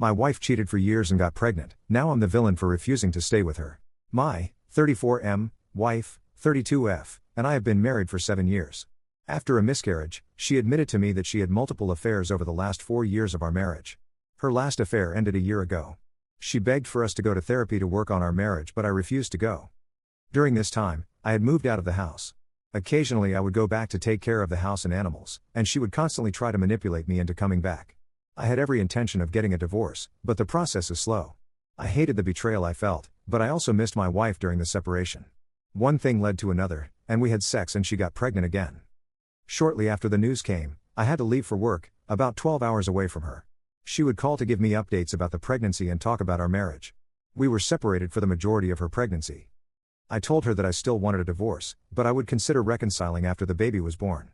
My wife cheated for years and got pregnant, now I'm the villain for refusing to stay with her. My 34M wife, 32F, and I have been married for 7 years. After a miscarriage, she admitted to me that she had multiple affairs over the last 4 years of our marriage. Her last affair ended a year ago. She begged for us to go to therapy to work on our marriage, but I refused to go. During this time, I had moved out of the house. Occasionally I would go back to take care of the house and animals, and she would constantly try to manipulate me into coming back. I had every intention of getting a divorce, but the process is slow. I hated the betrayal I felt, but I also missed my wife during the separation. One thing led to another, and we had sex and she got pregnant again. Shortly after the news came, I had to leave for work, about 12 hours away from her. She would call to give me updates about the pregnancy and talk about our marriage. We were separated for the majority of her pregnancy. I told her that I still wanted a divorce, but I would consider reconciling after the baby was born.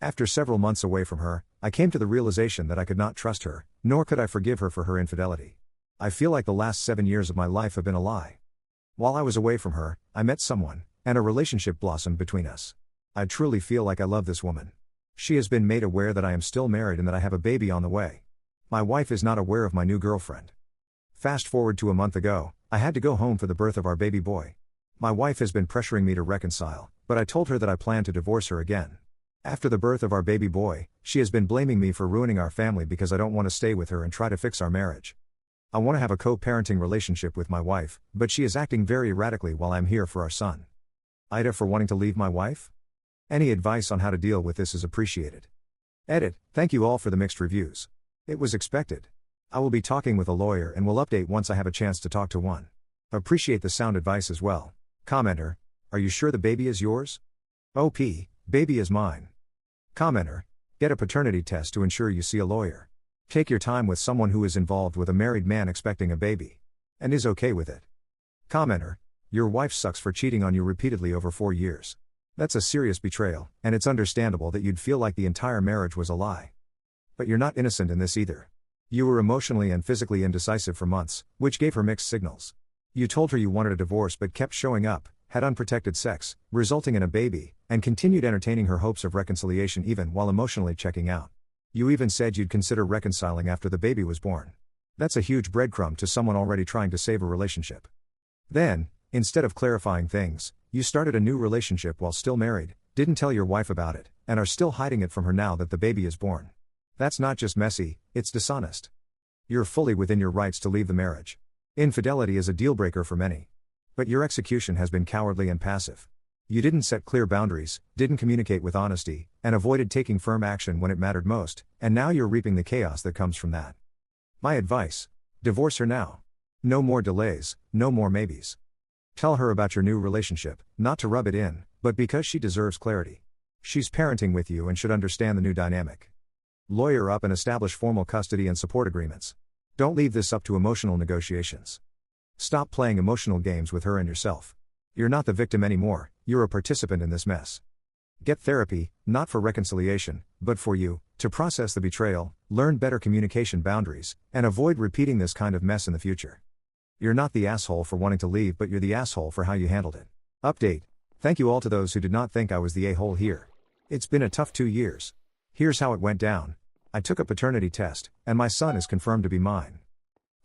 After several months away from her, I came to the realization that I could not trust her, nor could I forgive her for her infidelity. I feel like the last 7 years of my life have been a lie. While I was away from her, I met someone, and a relationship blossomed between us. I truly feel like I love this woman. She has been made aware that I am still married and that I have a baby on the way. My wife is not aware of my new girlfriend. Fast forward to a month ago, I had to go home for the birth of our baby boy. My wife has been pressuring me to reconcile, but I told her that I plan to divorce her again. After the birth of our baby boy, she has been blaming me for ruining our family because I don't want to stay with her and try to fix our marriage. I want to have a co-parenting relationship with my wife, but she is acting very erratically while I'm here for our son. Ida, for wanting to leave my wife? Any advice on how to deal with this is appreciated. Edit, thank you all for the mixed reviews. It was expected. I will be talking with a lawyer and will update once I have a chance to talk to one. Appreciate the sound advice as well. Commenter, are you sure the baby is yours? OP, baby is mine. Commenter, get a paternity test to ensure you see a lawyer. Take your time with someone who is involved with a married man expecting a baby. And is okay with it. Commenter, your wife sucks for cheating on you repeatedly over 4 years. That's a serious betrayal, and it's understandable that you'd feel like the entire marriage was a lie. But you're not innocent in this either. You were emotionally and physically indecisive for months, which gave her mixed signals. You told her you wanted a divorce but kept showing up, had unprotected sex, resulting in a baby, and continued entertaining her hopes of reconciliation even while emotionally checking out. You even said you'd consider reconciling after the baby was born. That's a huge breadcrumb to someone already trying to save a relationship. Then, instead of clarifying things, you started a new relationship while still married, didn't tell your wife about it, and are still hiding it from her now that the baby is born. That's not just messy, it's dishonest. You're fully within your rights to leave the marriage. Infidelity is a deal breaker for many. But your execution has been cowardly and passive. You didn't set clear boundaries, didn't communicate with honesty, and avoided taking firm action when it mattered most, and now you're reaping the chaos that comes from that. My advice: divorce her now. No more delays, no more maybes. Tell her about your new relationship, not to rub it in, but because she deserves clarity. She's parenting with you and should understand the new dynamic. Lawyer up and establish formal custody and support agreements. Don't leave this up to emotional negotiations. Stop playing emotional games with her and yourself. You're not the victim anymore, you're a participant in this mess. Get therapy, not for reconciliation, but for you, to process the betrayal, learn better communication boundaries, and avoid repeating this kind of mess in the future. You're not the asshole for wanting to leave, but you're the asshole for how you handled it. Update. Thank you all to those who did not think I was the a-hole here. It's been a tough 2 years. Here's how it went down. I took a paternity test, and my son is confirmed to be mine.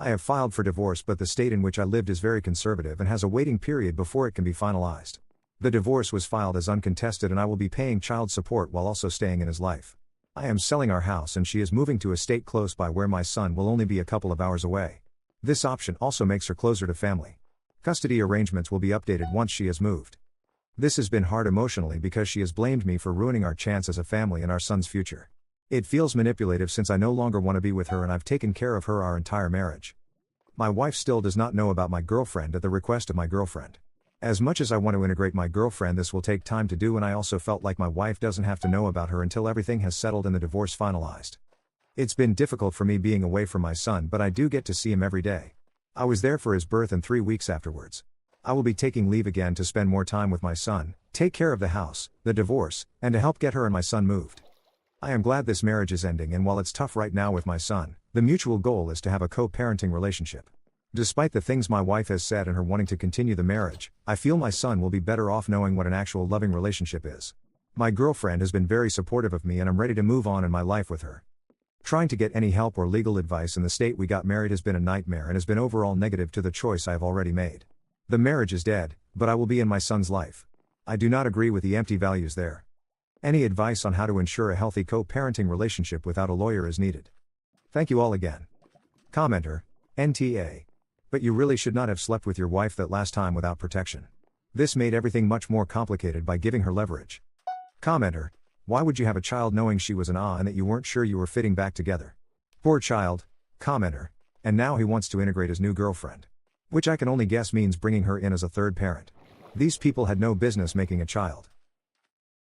I have filed for divorce, but the state in which I lived is very conservative and has a waiting period before it can be finalized. The divorce was filed as uncontested and I will be paying child support while also staying in his life. I am selling our house and she is moving to a state close by where my son will only be a couple of hours away. This option also makes her closer to family. Custody arrangements will be updated once she has moved. This has been hard emotionally because she has blamed me for ruining our chance as a family and our son's future. It feels manipulative since I no longer want to be with her and I've taken care of her our entire marriage. My wife still does not know about my girlfriend at the request of my girlfriend. As much as I want to integrate my girlfriend, this will take time to do, and I also felt like my wife doesn't have to know about her until everything has settled and the divorce finalized. It's been difficult for me being away from my son, but I do get to see him every day. I was there for his birth and 3 weeks afterwards. I will be taking leave again to spend more time with my son, take care of the house, the divorce, and to help get her and my son moved. I am glad this marriage is ending, and while it's tough right now with my son, the mutual goal is to have a co-parenting relationship. Despite the things my wife has said and her wanting to continue the marriage, I feel my son will be better off knowing what an actual loving relationship is. My girlfriend has been very supportive of me and I'm ready to move on in my life with her. Trying to get any help or legal advice in the state we got married has been a nightmare and has been overall negative to the choice I have already made. The marriage is dead, but I will be in my son's life. I do not agree with the empty values there. Any advice on how to ensure a healthy co-parenting relationship without a lawyer is needed. Thank you all again. Commenter, NTA. But you really should not have slept with your wife that last time without protection. This made everything much more complicated by giving her leverage. Commenter, why would you have a child knowing she was an and that you weren't sure you were fitting back together? Poor child. Commenter, and now he wants to integrate his new girlfriend. Which I can only guess means bringing her in as a third parent. These people had no business making a child.